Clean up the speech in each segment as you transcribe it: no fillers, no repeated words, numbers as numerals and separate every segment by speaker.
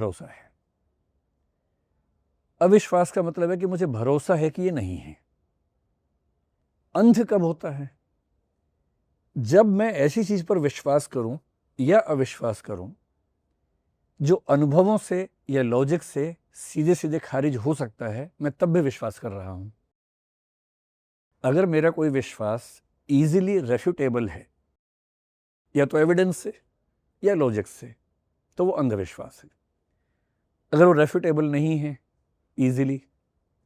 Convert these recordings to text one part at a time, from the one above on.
Speaker 1: भरोसा है। अविश्वास का मतलब है कि मुझे भरोसा है कि ये नहीं है। अंध कब होता है? जब मैं ऐसी चीज पर विश्वास करूं या अविश्वास करूं जो अनुभवों से या लॉजिक से सीधे सीधे खारिज हो सकता है, मैं तब भी विश्वास कर रहा हूं। अगर मेरा कोई विश्वास इजीली रेफ्यूटेबल है, या तो एविडेंस से या लॉजिक से, तो वो अंधविश्वास है। अगर वो रेफ्यूटेबल नहीं है इजीली,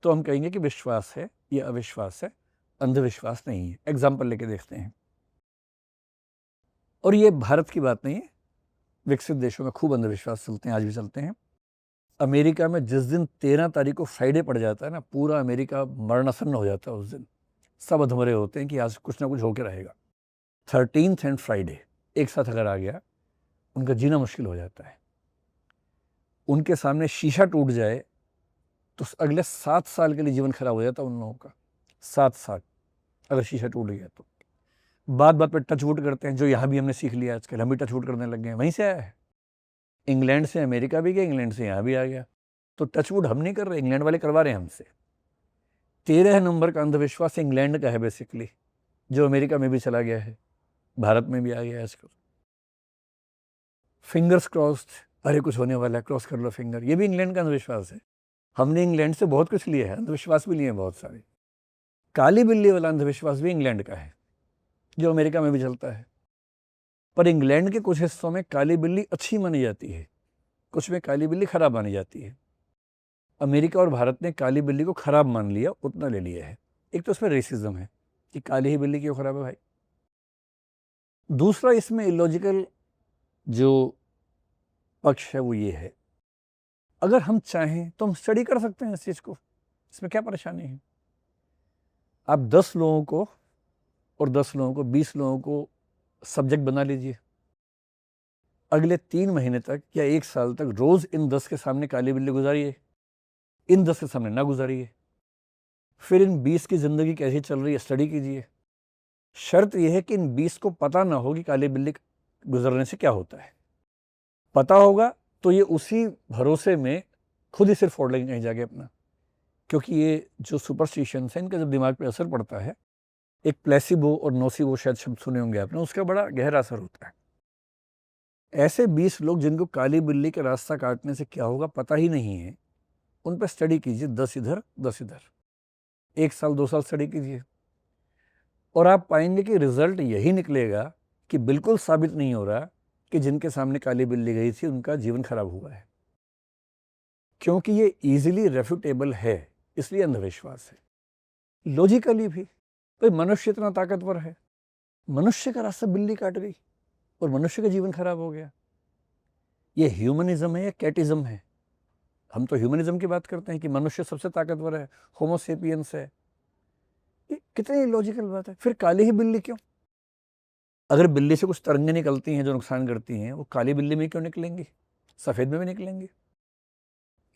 Speaker 1: तो हम कहेंगे कि विश्वास है, या अविश्वास है, अंधविश्वास नहीं है। एग्जाम्पल लेके देखते हैं। और ये भारत की बात नहीं है, विकसित देशों में खूब अंधविश्वास चलते हैं, आज भी चलते हैं। अमेरिका में जिस दिन 13 तारीख को फ्राइडे पड़ जाता है ना, पूरा अमेरिका मरणासन्न हो जाता है। उस दिन सब अधमरे होते हैं कि आज कुछ ना कुछ होकर रहेगा। 13th एंड फ्राइडे एक साथ अगर आ गया, उनका जीना मुश्किल हो जाता है। उनके सामने शीशा टूट जाए तो अगले 7 साल के लिए जीवन खराब हो जाता है उन लोगों का। 7 साल अगर शीशा टूट गया तो। बात बात पर टचवुड करते हैं, जो यहाँ भी हमने सीख लिया। आजकल हम भी टचवुड करने लग गए हैं। वहीं से आया है, इंग्लैंड से अमेरिका भी गया, इंग्लैंड से यहाँ भी आ गया। तो टचवुड हम नहीं कर रहे, इंग्लैंड वाले करवा रहे हैं हमसे। 13 नंबर का अंधविश्वास इंग्लैंड का है बेसिकली, जो अमेरिका में भी चला गया है, भारत में भी आ गया है आजकल। फिंगर्स क्रॉस्ड, अरे कुछ होने वाला है, क्रॉस कर लो फिंगर, ये भी इंग्लैंड का अंधविश्वास है। हमने इंग्लैंड से बहुत कुछ लिया है, अंधविश्वास भी लिए हैं बहुत सारे। काली बिल्ली वाला अंधविश्वास भी इंग्लैंड का है, जो अमेरिका में भी चलता है। पर इंग्लैंड के कुछ हिस्सों में काली बिल्ली अच्छी मानी जाती है, कुछ में काली बिल्ली खराब मानी जाती है। अमेरिका और भारत ने काली बिल्ली को खराब मान लिया, उतना ले लिया है। एक तो उसमें रेसिज्म है कि काली ही बिल्ली क्यों खराब है भाई। दूसरा इसमें इलॉजिकल जो पक्ष है वो ये है, अगर हम चाहें तो हम स्टडी कर सकते हैं इस चीज को, इसमें क्या परेशानी है। आप 10 लोगों को और 10 लोगों को, 20 लोगों को सब्जेक्ट बना लीजिए। अगले 3 महीने तक या 1 साल तक रोज इन 10 के सामने काली बिल्ली गुजारिए, इन 10 के सामने ना गुजारिए। फिर इन 20 की जिंदगी कैसी चल रही है स्टडी कीजिए। शर्त यह है कि इन 20 को पता ना हो कि काली बिल्ली गुजरने से क्या होता है। पता होगा तो ये उसी भरोसे में खुद ही सिर फोड़ लेंगे कहीं जाके अपना, क्योंकि ये जो सुपरस्टिशंस है इनका जब दिमाग पे असर पड़ता है, एक प्लेसिबो और नोसिबो शायद शब्द सुने होंगे आपने, उसका बड़ा गहरा असर होता है। ऐसे 20 लोग जिनको काली बिल्ली के रास्ता काटने से क्या होगा पता ही नहीं है, उन पर स्टडी कीजिए, 10 इधर 10 इधर, 1 साल 2 साल स्टडी कीजिए, और आप पाएंगे कि रिजल्ट यही निकलेगा कि बिल्कुल साबित नहीं हो रहा कि जिनके सामने काली बिल्ली गई थी उनका जीवन खराब हुआ है। क्योंकि ये इजीली रेफ्यूटेबल है, इसलिए अंधविश्वास है। लॉजिकली भी भाई मनुष्य इतना ताकतवर है, मनुष्य का रास्ता बिल्ली काट गई और मनुष्य का जीवन खराब हो गया। ये ह्यूमनिज्म है या कैटिज्म है? हम तो ह्यूमनिज्म की बात करते हैं कि मनुष्य सबसे ताकतवर है, होमो सेपियंस है। ये कितनी लॉजिकल बात है। फिर काली ही बिल्ली क्यों? अगर बिल्ली से कुछ तरंगें निकलती हैं जो नुकसान करती हैं, वो काली बिल्ली में क्यों निकलेंगी, सफेद में भी निकलेंगी?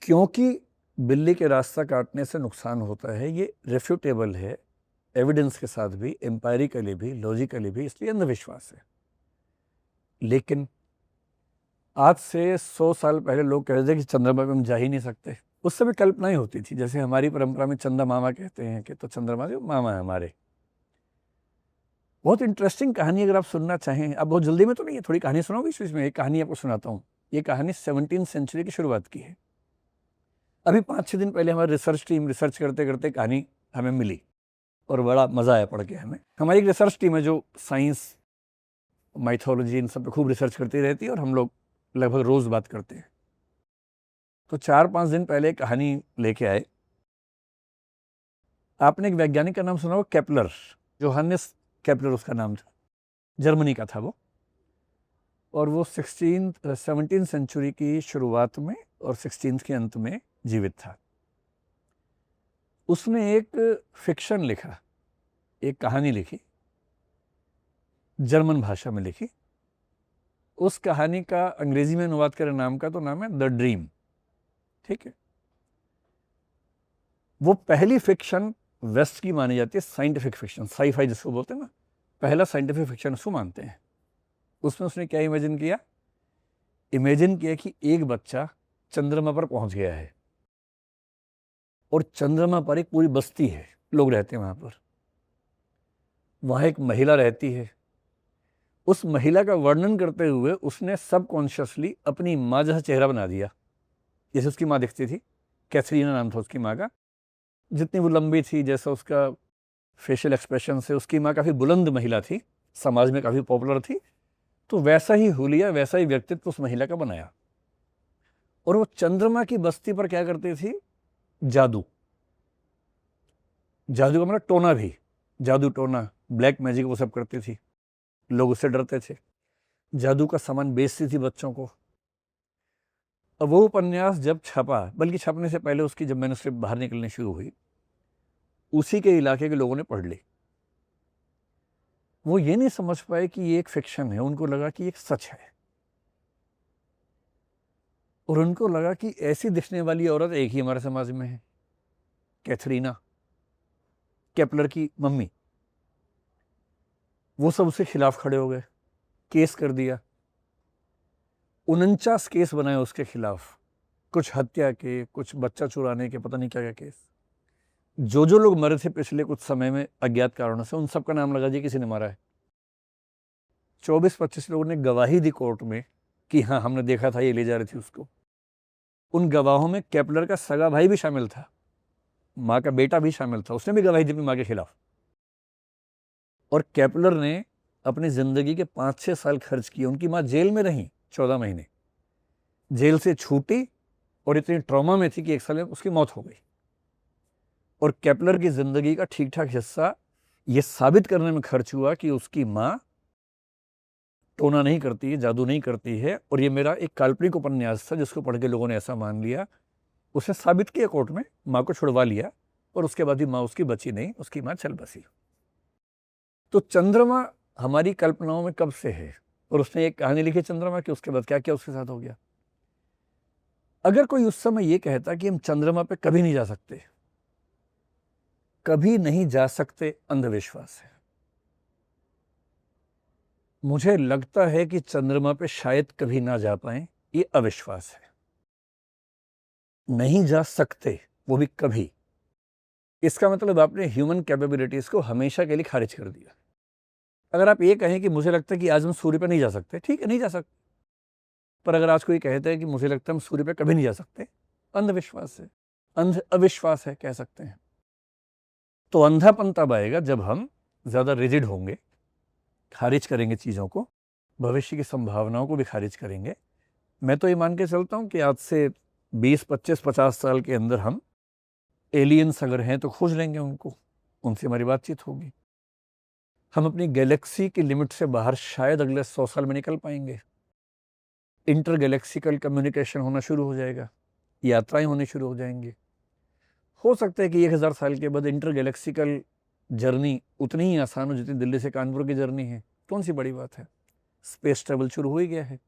Speaker 1: क्योंकि बिल्ली के रास्ता काटने से नुकसान होता है, ये रेफ्यूटेबल है, एविडेंस के साथ भी, एम्पायरिकली भी, लॉजिकली भी, इसलिए अंधविश्वास है। लेकिन आज से 100 साल पहले लोग कह रहे थे कि चंद्रमा पे हम जा ही नहीं सकते। उस समय कल्पना ही होती थी, जैसे हमारी परंपरा में चंदा मामा कहते हैं कि तो चंद्रमा जो मामा है हमारे। बहुत इंटरेस्टिंग कहानी अगर आप सुनना चाहें, अब बहुत जल्दी में तो नहीं है, थोड़ी कहानी सुनाओ बीच बीच में। एक कहानी आपको सुनाता हूँ। ये कहानी 17वीं सेंचुरी की शुरुआत की है। अभी 5-6 दिन पहले हमारी रिसर्च टीम रिसर्च करते करते कहानी हमें मिली और बड़ा मजा आया पढ़ के हमें। हमारी एक रिसर्च टीम है जो साइंस, माइथोलॉजी, इन सब पे खूब रिसर्च करती रहती है और हम लोग लगभग रोज बात करते हैं। तो 4-5 दिन पहले कहानी लेके आए। आपने एक वैज्ञानिक का नाम सुना हो, केपलर, जोहानिस केपलर उसका नाम था, जर्मनी का था वो। और वो 17वीं सेंचुरी की शुरुआत में और 16th के अंत में जीवित था। उसने एक फिक्शन लिखा, एक कहानी लिखी, जर्मन भाषा में लिखी। उस कहानी का अंग्रेजी में अनुवाद करें नाम का, तो नाम है द ड्रीम। ठीक है। वो पहली फिक्शन वेस्ट की मानी जाती है, साइंटिफिक फिक्शन, साई-फाई जिसको बोलते हैं ना, पहला साइंटिफिक फिक्शन उसको मानते हैं। उसमें उसने क्या इमेजिन किया? इमेजिन किया कि एक बच्चा चंद्रमा पर पहुंच गया है और चंद्रमा पर एक पूरी बस्ती है, लोग रहते हैं वहां पर। वहां एक महिला रहती है। उस महिला का वर्णन करते हुए उसने सबकॉन्शियसली अपनी माँ जैसा चेहरा बना दिया, जैसे उसकी माँ दिखती थी। कैथरीना नाम था उसकी माँ का। जितनी वो लंबी थी, जैसा उसका फेशियल एक्सप्रेशन से, उसकी माँ काफ़ी बुलंद महिला थी, समाज में काफ़ी पॉपुलर थी। तो वैसा ही हुलिया, वैसा ही व्यक्तित्व उस महिला का बनाया। और वो चंद्रमा की बस्ती पर क्या करती थी? जादू। जादू का मतलब टोना भी, जादू टोना, ब्लैक मैजिक वो सब करती थी। लोग उससे डरते थे। जादू का सामान बेचती थी बच्चों को। अब वो उपन्यास जब छपा, बल्कि छपने से पहले उसकी जब मैन्युस्क्रिप्ट बाहर निकलनी शुरू हुई, उसी के इलाके के लोगों ने पढ़ ली। वो ये नहीं समझ पाए कि ये एक फिक्शन है, उनको लगा कि एक सच है। और उनको लगा कि ऐसी दिखने वाली औरत एक ही हमारे समाज में है, कैथरीना, केपलर की मम्मी। वो सब उसके खिलाफ खड़े हो गए, केस कर दिया। 49 केस बनाए उसके खिलाफ, कुछ हत्या के, कुछ बच्चा चुराने के, पता नहीं क्या क्या केस। जो जो लोग मरे थे पिछले कुछ समय में अज्ञात कारणों से, उन सब का नाम लगा दिया किसी ने मारा है। 24-25 लोगों ने गवाही दी कोर्ट में कि हाँ हमने देखा था, ये ले जा रही थी उसको। उन गवाहों में केपलर का सगा भाई भी शामिल था, माँ का बेटा भी शामिल था, उसने भी गवाही दी अपनी माँ के खिलाफ। और केपलर ने अपनी जिंदगी के 5-6 साल खर्च किए। उनकी माँ जेल में रही 14 महीने, जेल से छूटी और इतनी ट्रॉमा में थी कि 1 साल में उसकी मौत हो गई। और केपलर की जिंदगी का ठीक ठाक हिस्सा यह साबित करने में खर्च हुआ कि उसकी माँ टोना नहीं करती है, जादू नहीं करती है। और ये मेरा एक काल्पनिक उपन्यास था जिसको पढ़ के लोगों ने ऐसा मान लिया। उसने साबित किया कोर्ट में, माँ को छुड़वा लिया, और उसके बाद भी माँ उसकी बची नहीं, उसकी माँ चल बसी। तो चंद्रमा हमारी कल्पनाओं में कब से है, और उसने एक कहानी लिखी चंद्रमा की, उसके बाद क्या क्या उसके साथ हो गया। अगर कोई उस समय ये कहता कि हम चंद्रमा पे कभी नहीं जा सकते, कभी नहीं जा सकते, अंधविश्वास है। मुझे लगता है कि चंद्रमा पे शायद कभी ना जा पाए, ये अविश्वास है। नहीं जा सकते, वो भी कभी। इसका मतलब आपने ह्यूमन कैपेबिलिटीज को हमेशा के लिए खारिज कर दिया। अगर आप ये कहें कि मुझे लगता है कि आज हम सूर्य पर नहीं जा सकते, ठीक है, नहीं जा सकते। पर अगर आज कोई कहता है कि मुझे लगता है हम सूर्य पर कभी नहीं जा सकते, अंधविश्वास है, अविश्वास है, कह सकते हैं। तो अंधापन तब आएगा जब हम ज्यादा रिजिड होंगे, खारिज करेंगे चीजों को, भविष्य की संभावनाओं को भी खारिज करेंगे। मैं तो ये मान के चलता हूं कि आज से 20, 25, 50 साल के अंदर हम एलियंस अगर हैं तो खोज लेंगे उनको, उनसे हमारी बातचीत होगी। हम अपनी गैलेक्सी की लिमिट से बाहर शायद अगले 100 साल में निकल पाएंगे। इंटर गैलेक्सिकल कम्युनिकेशन होना शुरू हो जाएगा, यात्राएं होनी शुरू हो जाएंगी। हो सकता है कि 1000 साल के बाद इंटर गैलेक्सिकल जर्नी उतनी ही आसान हो जितनी दिल्ली से कानपुर की जर्नी है। कौन सी बड़ी बात है, स्पेस ट्रेवल शुरू हो ही गया है।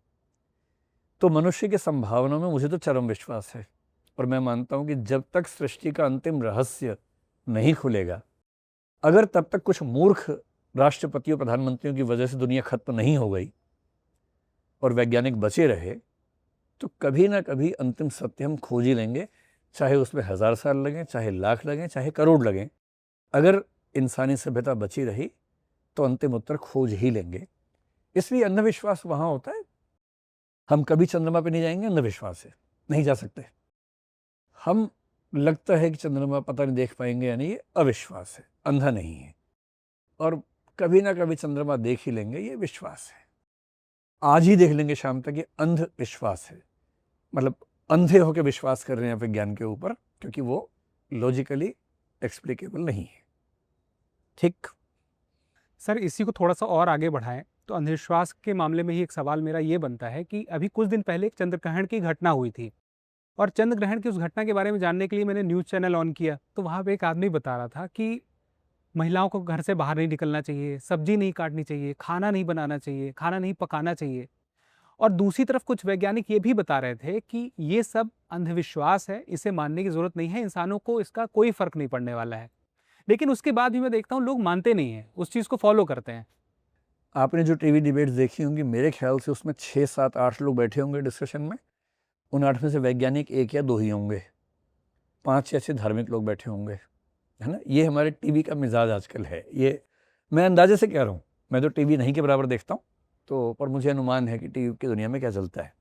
Speaker 1: तो मनुष्य की संभावनाओं में मुझे तो चरम विश्वास है। और मैं मानता हूं कि जब तक सृष्टि का अंतिम रहस्य नहीं खुलेगा, अगर तब तक कुछ मूर्ख राष्ट्रपतियों, प्रधानमंत्रियों की वजह से दुनिया खत्म नहीं हो गई और वैज्ञानिक बचे रहे, तो कभी ना कभी अंतिम सत्य हम खोज ही लेंगे। चाहे उसमें 1000 साल लगें, चाहे लाख लगें, चाहे करोड़ लगें। अगर इंसानी सभ्यता बची रही तो अंतिम उत्तर खोज ही लेंगे। इसलिए अंधविश्वास वहां होता है। हम कभी चंद्रमा पे नहीं जाएंगे, अंधविश्वास है, नहीं जा सकते। हम लगता है कि चंद्रमा पता नहीं देख पाएंगे या नहीं, ये अविश्वास है, अंधा नहीं है। और कभी ना कभी चंद्रमा देख ही लेंगे, ये विश्वास है। आज ही देख लेंगे शाम तक, ये अंधविश्वास है। मतलब अंधे होकर विश्वास कर रहे हैं विज्ञान के ऊपर, क्योंकि वो लॉजिकली एक्सप्लिकेबल नहीं है। ठीक
Speaker 2: सर, इसी को थोड़ा सा और आगे बढ़ाएं तो अंधविश्वास के मामले में ही एक सवाल मेरा ये बनता है कि अभी कुछ दिन पहले एक चंद्रग्रहण की घटना हुई थी, और चंद्रग्रहण की उस घटना के बारे में जानने के लिए मैंने न्यूज़ चैनल ऑन किया, तो वहाँ पे एक आदमी बता रहा था कि महिलाओं को घर से बाहर नहीं निकलना चाहिए, सब्जी नहीं काटनी चाहिए, खाना नहीं बनाना चाहिए, खाना नहीं पकाना चाहिए। और दूसरी तरफ कुछ वैज्ञानिक ये भी बता रहे थे कि ये सब अंधविश्वास है, इसे मानने की ज़रूरत नहीं है, इंसानों को इसका कोई फ़र्क नहीं पड़ने वाला है। लेकिन उसके बाद भी मैं देखता हूँ लोग मानते नहीं हैं, उस चीज़ को फॉलो करते हैं।
Speaker 1: आपने जो टीवी डिबेट्स देखी होंगी, मेरे ख्याल से उसमें 6, 7, 8 लोग बैठे होंगे डिस्कशन में, उन 8 में से वैज्ञानिक 1 या 2 ही होंगे, 5 या 6 धार्मिक लोग बैठे होंगे, है ना। ये हमारे टीवी का मिजाज आजकल है। ये मैं अंदाजे से कह रहा हूँ, मैं तो टीवी नहीं के बराबर देखता हूँ, तो पर मुझे अनुमान है कि टीवी की दुनिया में क्या चलता है।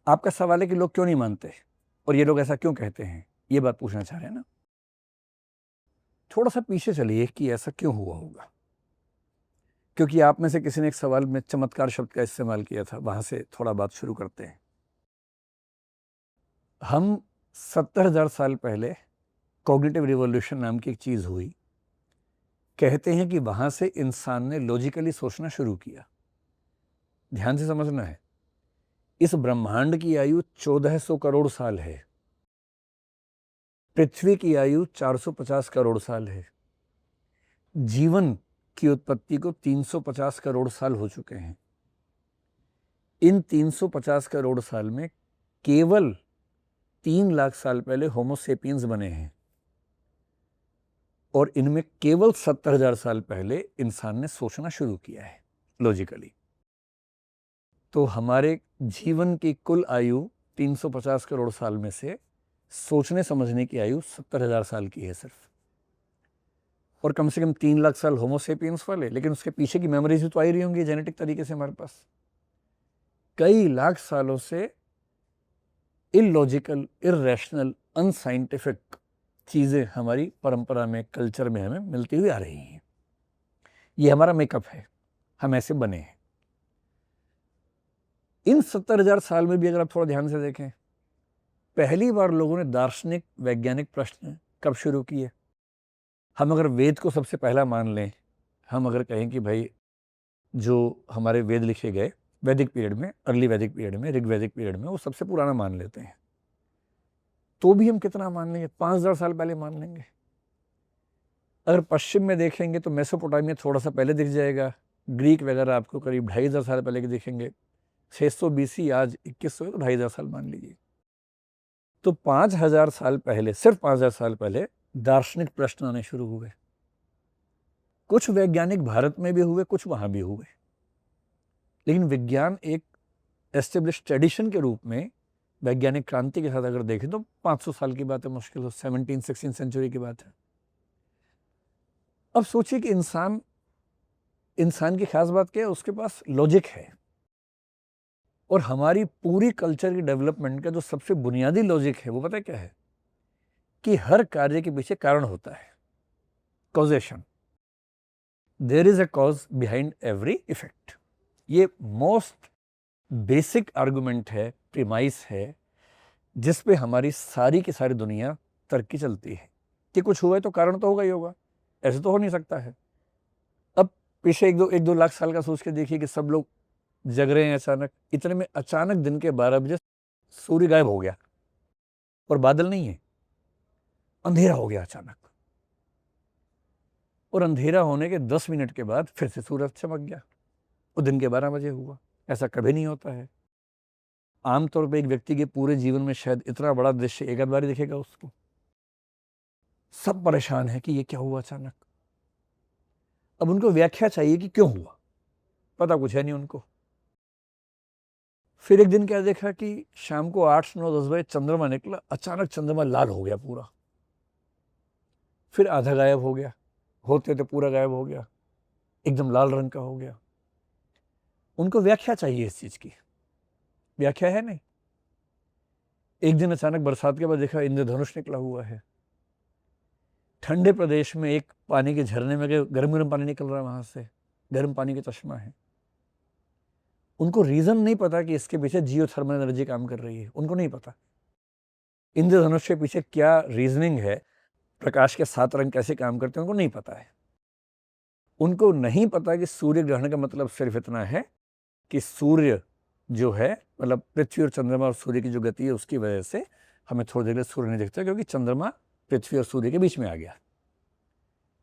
Speaker 1: आपका सवाल है कि लोग क्यों नहीं मानते और ये लोग ऐसा क्यों कहते हैं, ये बात पूछना चाह रहे हैं ना। थोड़ा सा पीछे चलिए कि ऐसा क्यों हुआ होगा, क्योंकि आप में से किसी ने एक सवाल में चमत्कार शब्द का इस्तेमाल किया था, वहां से थोड़ा बात शुरू करते हैं। हम 70,000 साल पहले कॉग्निटिव रिवॉल्यूशन नाम की एक चीज हुई, कहते हैं कि वहां से इंसान ने लॉजिकली सोचना शुरू किया। ध्यान से समझना है, इस ब्रह्मांड की आयु 1400 करोड़ साल है, पृथ्वी की आयु 450 करोड़ साल है, जीवन की उत्पत्ति को 350 करोड़ साल हो चुके हैं। इन 350 करोड़ साल में केवल 3 लाख साल पहले होमोसेपियंस बने हैं और इनमें केवल 70,000 साल पहले इंसान ने सोचना शुरू किया है लॉजिकली। तो हमारे जीवन की कुल आयु 350 करोड़ साल में से सोचने समझने की आयु 70,000 साल की है सिर्फ, और कम से कम 3 लाख साल होमोसेपियंस वाले, लेकिन उसके पीछे की मेमोरीज तो आ ही रही होंगी जेनेटिक तरीके से हमारे पास। कई लाख सालों से इलॉजिकल, इररेशनल, अनसाइंटिफिक चीज़ें हमारी परंपरा में, कल्चर में हमें मिलती हुई आ रही हैं। ये हमारा मेकअप है, हम ऐसे बने हैं। इन 70,000 साल में भी अगर आप थोड़ा ध्यान से देखें, पहली बार लोगों ने दार्शनिक वैज्ञानिक प्रश्न कब शुरू किए। हम अगर वेद को सबसे पहला मान लें, हम अगर कहें कि भाई जो हमारे वेद लिखे गए वैदिक पीरियड में, अर्ली वैदिक पीरियड में, ऋग्वैदिक पीरियड में, वो सबसे पुराना मान लेते हैं, तो भी हम कितना मान लेंगे? 5,000 साल पहले मान लेंगे। अगर पश्चिम में देखेंगे तो मेसोपोटामिया थोड़ा सा पहले दिख जाएगा, ग्रीक वगैरह आपको करीब 2,500 साल पहले के दिखेंगे। 600 BC आज 2100 है, तो 2,500 साल मान लीजिए। तो 5,000 साल पहले, सिर्फ 5,000 साल पहले दार्शनिक प्रश्न आने शुरू हुए। कुछ वैज्ञानिक भारत में भी हुए, कुछ वहां भी हुए, लेकिन विज्ञान एक एस्टेब्लिश्ड ट्रेडिशन के रूप में वैज्ञानिक क्रांति के साथ अगर देखें तो 500 साल की बात है, मुश्किल हो 17-16 सेंचुरी की बात है। अब सोचिए कि इंसान की खास बात क्या है, उसके पास लॉजिक है, और हमारी पूरी कल्चर की डेवलपमेंट का जो सबसे बुनियादी लॉजिक है वो पता है क्या है? कि हर कार्य के पीछे कारण होता है, causation. There is a cause behind every effect. ये मोस्ट बेसिक आर्गुमेंट है, प्रीमाइस है, जिस पे हमारी सारी की सारी दुनिया तरक्की चलती है कि कुछ हुआ है तो कारण तो होगा ही होगा, ऐसे तो हो नहीं सकता है। अब पीछे एक दो लाख साल का सोच के देखिए कि सब लोग जग रहे हैं अचानक, इतने में अचानक दिन के 12 बजे सूर्य गायब हो गया, और बादल नहीं है, अंधेरा हो गया अचानक, और अंधेरा होने के 10 मिनट के बाद फिर से सूरज चमक गया, और दिन के 12 बजे हुआ। ऐसा कभी नहीं होता है। आमतौर पर एक व्यक्ति के पूरे जीवन में शायद इतना बड़ा दृश्य एक आध बार ही दिखेगा उसको। सब परेशान है कि ये क्या हुआ अचानक। अब उनको व्याख्या चाहिए कि क्यों हुआ, पता कुछ है नहीं उनको। फिर एक दिन क्या देखा कि शाम को 8, 9, 10 बजे चंद्रमा निकला, अचानक चंद्रमा लाल हो गया पूरा, फिर आधा गायब हो गया, होते तो पूरा गायब हो गया, एकदम लाल रंग का हो गया। उनको व्याख्या चाहिए इस चीज की, व्याख्या है नहीं। एक दिन अचानक बरसात के बाद देखा इंद्रधनुष निकला हुआ है, ठंडे प्रदेश में एक पानी के झरने में गए, गर्म गर्म पानी निकल रहा है, वहां से गर्म पानी का चश्मा है। उनको रीजन नहीं पता कि इसके पीछे जियोथर्मल एनर्जी काम कर रही है, उनको नहीं पता इंद्रधनुष के पीछे क्या रीजनिंग है, प्रकाश के 7 रंग कैसे काम करते हैं, उनको नहीं पता है। उनको नहीं पता कि सूर्य ग्रहण का मतलब सिर्फ इतना है कि सूर्य जो है, मतलब पृथ्वी और चंद्रमा और सूर्य की जो गति है उसकी वजह से हमें थोड़ी देर सूर्य नहीं दिखता, क्योंकि चंद्रमा पृथ्वी और सूर्य के बीच में आ गया।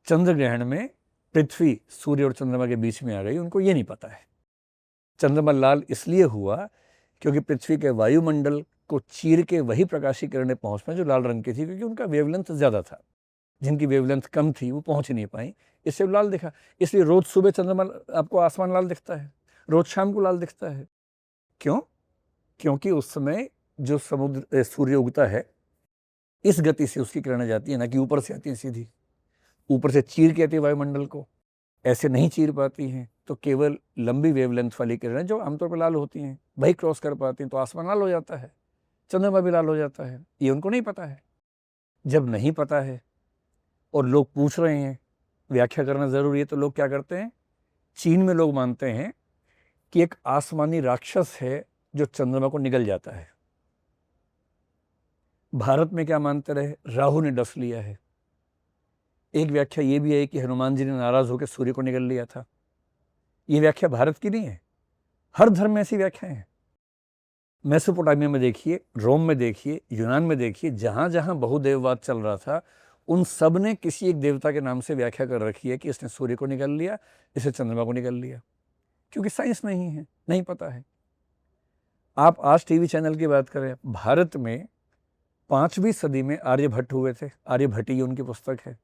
Speaker 1: चंद्र ग्रहण में पृथ्वी सूर्य और चंद्रमा के बीच में आ गई, उनको ये नहीं पता है। चंद्रमा लाल इसलिए हुआ क्योंकि पृथ्वी के वायुमंडल को चीर के वही प्रकाशीय किरणें पहुंच पाई जो लाल रंग की थी, क्योंकि उनका वेवलेंथ ज्यादा था, जिनकी वेवलेंथ कम थी वो पहुंच नहीं पाई, इससे लाल दिखा। इसलिए रोज सुबह चंद्रमा आपको आसमान लाल दिखता है, रोज शाम को लाल दिखता है। क्यों? क्योंकि उस समय जो सूर्य उगता है इस गति से उसकी किरणें जाती है, ना कि ऊपर से आती हैं सीधी। ऊपर से चीर के आती है वायुमंडल को, ऐसे नहीं चीर पाती हैं, तो केवल लंबी वेवलेंथ वाली किरणें जो आमतौर पर लाल होती हैं वही क्रॉस कर पाती हैं, तो आसमान लाल हो जाता है, चंद्रमा भी लाल हो जाता है। ये उनको नहीं पता है। जब नहीं पता है और लोग पूछ रहे हैं, व्याख्या करना जरूरी है, तो लोग क्या करते हैं, चीन में लोग मानते हैं कि एक आसमानी राक्षस है जो चंद्रमा को निगल जाता है। भारत में क्या मानते रहे, राहु ने डस लिया है। एक व्याख्या ये भी है कि हनुमान जी ने नाराज होकर सूर्य को निगल लिया था। ये व्याख्या भारत की नहीं है, हर धर्म में ऐसी व्याख्याएं हैं। मेसोपोटामिया में देखिए, रोम में देखिए, यूनान में देखिए, जहां जहां बहुदेववाद चल रहा था उन सब ने किसी एक देवता के नाम से व्याख्या कर रखी है कि इसने सूर्य को निगल लिया, इसने चंद्रमा को निगल लिया, क्योंकि साइंस नहीं है, नहीं पता है। आप आज टीवी चैनल की बात करें, भारत में 5वीं सदी में आर्यभट्ट हुए थे। आर्यभट्टीय उनकी पुस्तक है।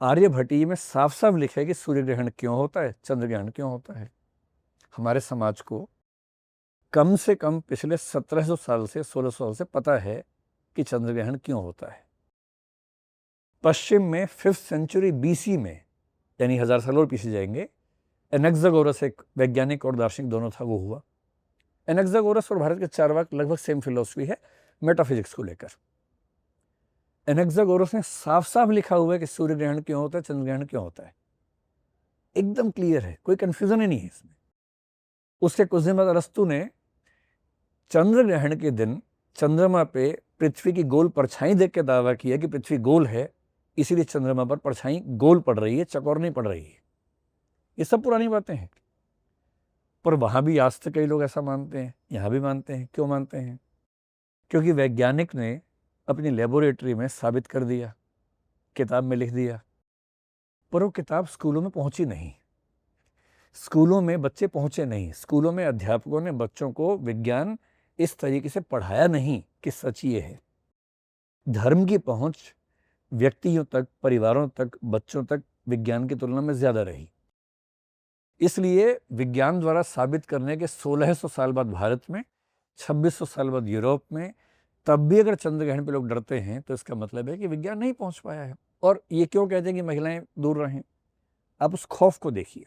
Speaker 1: आर्यभट्टीय में साफ साफ लिखा है कि सूर्य ग्रहण क्यों होता है, चंद्र ग्रहण क्यों होता है। हमारे समाज को कम से कम पिछले 1700 साल से 1600 साल से पता है कि चंद्र ग्रहण क्यों होता है। पश्चिम में 5th सेंचुरी BC में, यानी 1000 साल और पीछे जाएंगे, एनेक्सागोरस एक वैज्ञानिक और दार्शनिक दोनों था, वो हुआ। एनेक्सागोरस और भारत के चार्वाक लगभग सेम फिलॉसफी है मेटाफिजिक्स को लेकर। एनेक्सागोरस ने साफ साफ लिखा हुआ है कि सूर्य ग्रहण क्यों होता है, चंद्र ग्रहण क्यों होता है, एकदम क्लियर है, कोई कंफ्यूजन ही नहीं है इसमें। उसके कुछ दिन बाद अरस्तु ने चंद्र ग्रहण के दिन चंद्रमा पे पृथ्वी की गोल परछाई देख के दावा किया कि पृथ्वी गोल है, इसीलिए चंद्रमा पर परछाई गोल पड़ रही है, चकोर नहीं पड़ रही है। ये सब पुरानी बातें हैं, पर वहां भी आज तक कई लोग ऐसा मानते हैं, यहां भी मानते हैं। क्यों मानते हैं? क्योंकि वैज्ञानिक ने अपनी लेबोरेटरी में साबित कर दिया, किताब में लिख दिया, पर वो किताब स्कूलों में पहुंची नहीं, स्कूलों में बच्चे पहुंचे नहीं, स्कूलों में अध्यापकों ने बच्चों को विज्ञान इस तरीके से पढ़ाया नहीं कि सच ये है। धर्म की पहुंच व्यक्तियों तक, परिवारों तक, बच्चों तक विज्ञान की तुलना में ज्यादा रही। इसलिए विज्ञान द्वारा साबित करने के 1600 साल बाद भारत में, 2600 साल बाद यूरोप में, तब भी अगर चंद्र ग्रहण पे लोग डरते हैं तो इसका मतलब है कि विज्ञान नहीं पहुंच पाया है। और ये क्यों कहते हैं कि महिलाएं दूर रहें? आप उस खौफ को देखिए।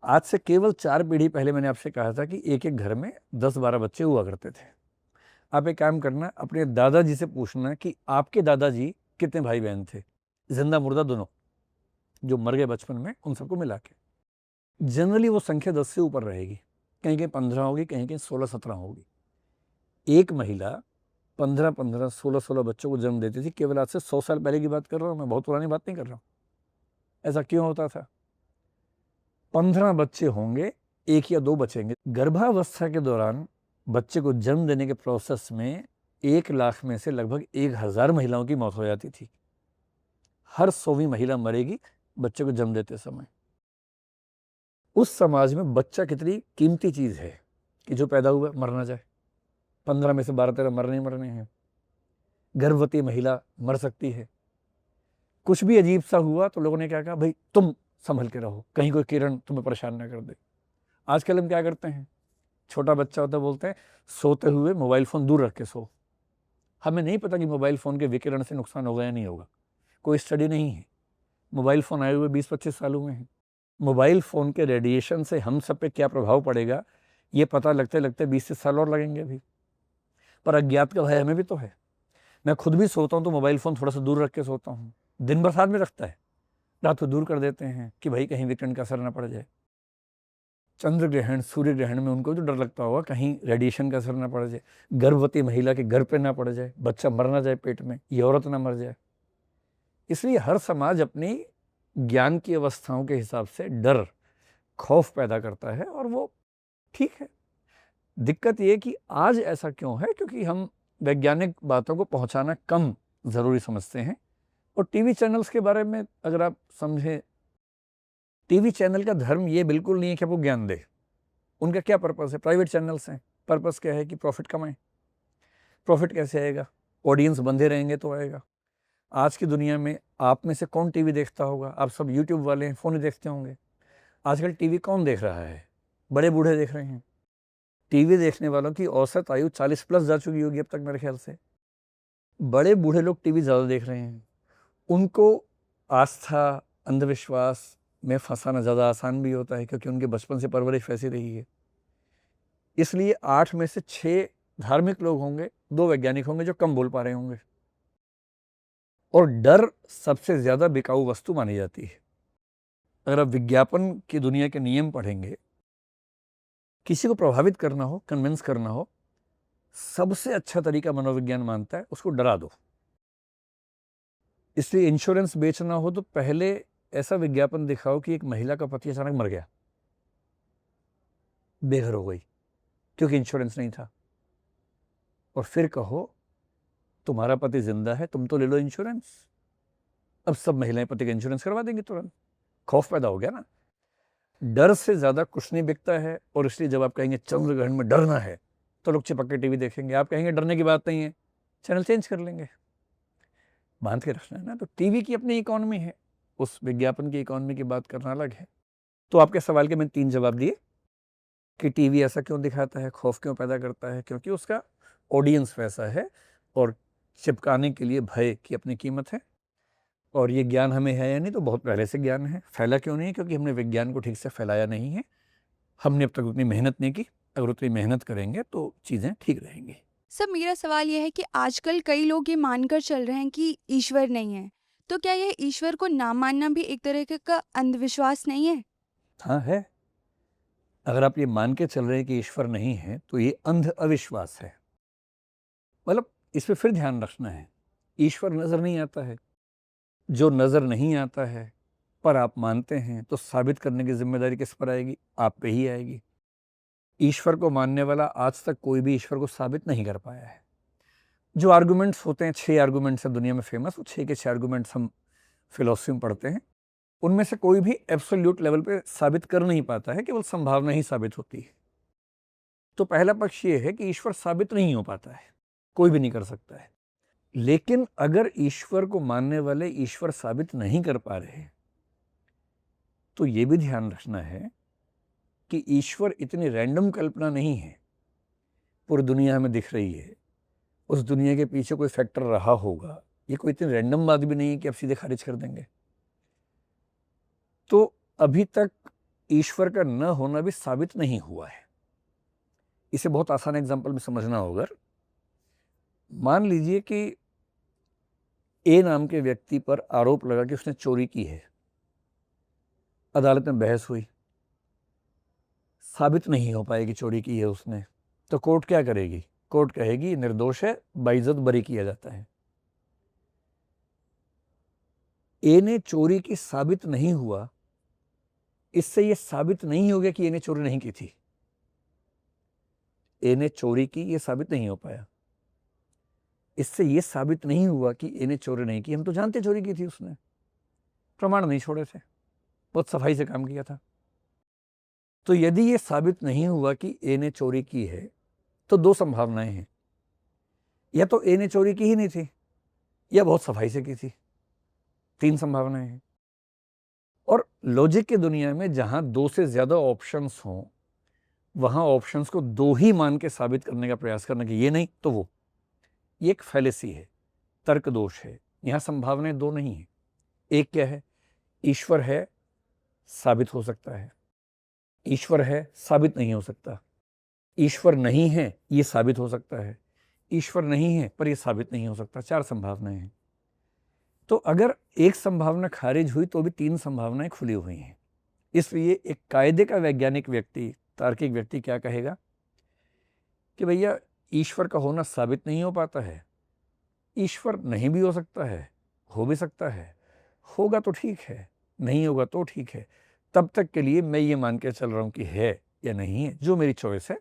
Speaker 1: आज से केवल 4 पीढ़ी पहले मैंने आपसे कहा था कि एक एक घर में 10-12 बच्चे हुआ करते थे। आप एक काम करना, अपने दादाजी से पूछना कि आपके दादाजी कितने भाई बहन थे, जिंदा मुर्दा दोनों, जो मर गए बचपन में, उन सबको मिला के। जनरली वो संख्या 10 से ऊपर रहेगी, कहीं कहीं 15 होगी, कहीं कहीं 16-17 होगी। एक महिला 15-15, 16-16 बच्चों को जन्म देती थी। केवल आज से 100 साल पहले की बात कर रहा हूँ मैं, बहुत पुरानी बात नहीं कर रहा हूँ। ऐसा क्यों होता था? 15 बच्चे होंगे, 1 या 2 बचेंगे। गर्भावस्था के दौरान बच्चे को जन्म देने के प्रोसेस में 1 लाख में से लगभग 1000 महिलाओं की मौत हो जाती थी। हर 100वीं महिला मरेगी बच्चे को जन्म देते समय। उस समाज में बच्चा कितनी कीमती चीज है कि जो पैदा हुआ मर ना जाए। 15 में से 12-13 मरने मरने हैं। गर्भवती महिला मर सकती है। कुछ भी अजीब सा हुआ तो लोगों ने क्या कहा, भाई तुम संभल के रहो, कहीं कोई किरण तुम्हें परेशान ना कर दे। आजकल हम क्या करते हैं, छोटा बच्चा होता है, बोलते हैं सोते हुए मोबाइल फ़ोन दूर रख के सो। हमें नहीं पता कि मोबाइल फ़ोन के विकिरण से नुकसान होगा या नहीं होगा, कोई स्टडी नहीं है। मोबाइल फ़ोन आए हुए 20-25 साल हुए हैं। मोबाइल फ़ोन के रेडिएशन से हम सब पे क्या प्रभाव पड़ेगा ये पता लगते लगते 20 साल और लगेंगे अभी। पर अज्ञात का भय हमें भी तो है। मैं खुद भी सोता हूँ तो मोबाइल फ़ोन थोड़ा सा दूर रख के सोता हूँ। दिन भर साथ में रखता है, रात को दूर कर देते हैं कि भाई कहीं विकिरण का असर ना पड़ जाए। चंद्र ग्रहण, सूर्य ग्रहण में उनको तो डर लगता होगा कहीं रेडिएशन का असर ना पड़ जाए, गर्भवती महिला के घर पे ना पड़ जाए, बच्चा मर ना जाए पेट में, ये औरत ना मर जाए। इसलिए हर समाज अपनी ज्ञान की अवस्थाओं के हिसाब से डर, खौफ पैदा करता है, और वो ठीक है। दिक्कत ये कि आज ऐसा क्यों है, क्योंकि हम वैज्ञानिक बातों को पहुंचाना कम ज़रूरी समझते हैं। और टीवी चैनल्स के बारे में अगर आप समझें, टीवी चैनल का धर्म ये बिल्कुल नहीं है कि आपको ज्ञान दे। उनका क्या पर्पस है? प्राइवेट चैनल्स हैं, पर्पस क्या है कि प्रॉफिट कमाएं। प्रॉफिट कैसे आएगा? ऑडियंस बंधे रहेंगे तो आएगा। आज की दुनिया में आप में से कौन टीवी देखता होगा? आप सब यूट्यूब वाले हैं, फ़ोन ही देखते होंगे। आजकल टीवी कौन देख रहा है? बड़े बूढ़े देख रहे हैं। टीवी देखने वालों की औसत आयु 40 प्लस जा चुकी होगी अब तक मेरे ख्याल से। बड़े बूढ़े लोग टीवी ज़्यादा देख रहे हैं। उनको आस्था, अंधविश्वास में फंसाना ज़्यादा आसान भी होता है क्योंकि उनके बचपन से परवरिश वैसी रही है। इसलिए 8 में से 6 धार्मिक लोग होंगे, 2 वैज्ञानिक होंगे जो कम बोल पा रहे होंगे। और डर सबसे ज़्यादा बिकाऊ वस्तु मानी जाती है। अगर आप विज्ञापन की दुनिया के नियम पढ़ेंगे, किसी को प्रभावित करना हो, कन्विंस करना हो, सबसे अच्छा तरीका मनोविज्ञान मानता है उसको डरा दो। इसलिए इंश्योरेंस बेचना हो तो पहले ऐसा विज्ञापन दिखाओ कि एक महिला का पति अचानक मर गया, बेघर हो गई क्योंकि इंश्योरेंस नहीं था, और फिर कहो तुम्हारा पति जिंदा है, तुम तो ले लो इंश्योरेंस। अब सब महिलाएं पति का इंश्योरेंस करवा देंगी तुरंत। खौफ पैदा हो गया ना। डर से ज़्यादा कुछ नहीं बिकता है। और इसलिए जब आप कहेंगे चंद्र ग्रहण में डरना है तो लोग चिपक के टीवी देखेंगे। आप कहेंगे डरने की बात नहीं है, चैनल चेंज कर लेंगे। बांध के रखना है ना। तो टीवी की अपनी इकोनॉमी है, उस विज्ञापन की इकोनॉमी की बात करना अलग है। तो आपके सवाल के मैंने 3 जवाब दिए कि टीवी ऐसा क्यों दिखाता है, खौफ क्यों पैदा करता है, क्योंकि उसका ऑडियंस वैसा है और चिपकाने के लिए भय की अपनी कीमत है। और ये ज्ञान हमें है या नहीं, तो बहुत पहले से ज्ञान है। फैला क्यों नहीं है? क्योंकि हमने विज्ञान को ठीक से फैलाया नहीं है। हमने अब तक उतनी मेहनत नहीं की। अगर उतनी मेहनत करेंगे तो चीज़ें ठीक रहेंगी।
Speaker 3: सर मेरा सवाल यह है कि आजकल कई लोग ये मानकर चल रहे हैं कि ईश्वर नहीं है, तो क्या यह ईश्वर को ना मानना भी एक तरह का अंधविश्वास नहीं है?
Speaker 1: हाँ है। अगर आप ये मान के चल रहे हैं कि ईश्वर नहीं है तो ये अंध अविश्वास है। मतलब इस पर फिर ध्यान रखना है, ईश्वर नज़र नहीं आता है। जो नज़र नहीं आता है पर आप मानते हैं तो साबित करने की जिम्मेदारी किस पर आएगी? आप पे ही आएगी। ईश्वर को मानने वाला आज तक कोई भी ईश्वर को साबित नहीं कर पाया है। जो आर्गुमेंट्स होते हैं, 6 आर्गुमेंट्स हैं दुनिया में फेमस, वो 6 के 6 आर्गुमेंट्स हम फिलोसफी में पढ़ते हैं। उनमें से कोई भी एब्सोल्यूट लेवल पे साबित कर नहीं पाता है, केवल संभावना ही साबित होती है। तो पहला पक्ष ये है कि ईश्वर साबित नहीं हो पाता है, कोई भी नहीं कर सकता है। लेकिन अगर ईश्वर को मानने वाले ईश्वर साबित नहीं कर पा रहे, तो ये भी ध्यान रखना है कि ईश्वर इतनी रैंडम कल्पना नहीं है। पूरी दुनिया हमें दिख रही है, उस दुनिया के पीछे कोई फैक्टर रहा होगा। ये कोई इतनी रैंडम बात भी नहीं है कि आप सीधे खारिज कर देंगे। तो अभी तक ईश्वर का न होना भी साबित नहीं हुआ है। इसे बहुत आसान एग्जांपल में समझना होगा। मान लीजिए कि ए नाम के व्यक्ति पर आरोप लगा कि उसने चोरी की है। अदालत में बहस हुई, साबित नहीं हो पाएगी चोरी की है उसने। तो कोर्ट क्या करेगी? कोर्ट कहेगी निर्दोष है, बाइज्जत बरी किया जाता है। ए ने चोरी की साबित नहीं हुआ, इससे यह साबित नहीं हो गया कि ए ने चोरी नहीं की थी। ए ने चोरी की, यह साबित नहीं हो पाया। इससे यह साबित नहीं हुआ कि ए ने चोरी नहीं की। हम तो जानते चोरी की थी उसने, प्रमाण नहीं छोड़े थे, बहुत सफाई से काम किया था। तो यदि यह साबित नहीं हुआ कि ए ने चोरी की है, तो 2 संभावनाएं हैं। या तो ए ने चोरी की ही नहीं थी, या बहुत सफाई से की थी। 3 संभावनाएं हैं। और लॉजिक की दुनिया में जहां 2 से ज्यादा ऑप्शंस हों, वहां ऑप्शंस को 2 ही मान के साबित करने का प्रयास करना कि ये नहीं तो वो, ये एक फैलेसी है, तर्क दोष है। यहां संभावनाएं 2 नहीं है। एक क्या है? ईश्वर है, साबित हो सकता है। ईश्वर है, साबित नहीं हो सकता। ईश्वर नहीं है, ये साबित हो सकता है। ईश्वर नहीं है पर यह साबित नहीं हो सकता। 4 संभावनाएं हैं। तो अगर एक संभावना खारिज हुई तो भी 3 संभावनाएं खुली हुई हैं। इसलिए एक कायदे का वैज्ञानिक व्यक्ति, तार्किक व्यक्ति क्या कहेगा कि भैया ईश्वर का होना साबित नहीं हो पाता है। ईश्वर नहीं भी हो सकता है, हो भी सकता है। होगा तो ठीक है, नहीं होगा तो ठीक है। तब तक के लिए मैं ये मान के चल रहा हूं कि है या नहीं है, जो मेरी चॉइस है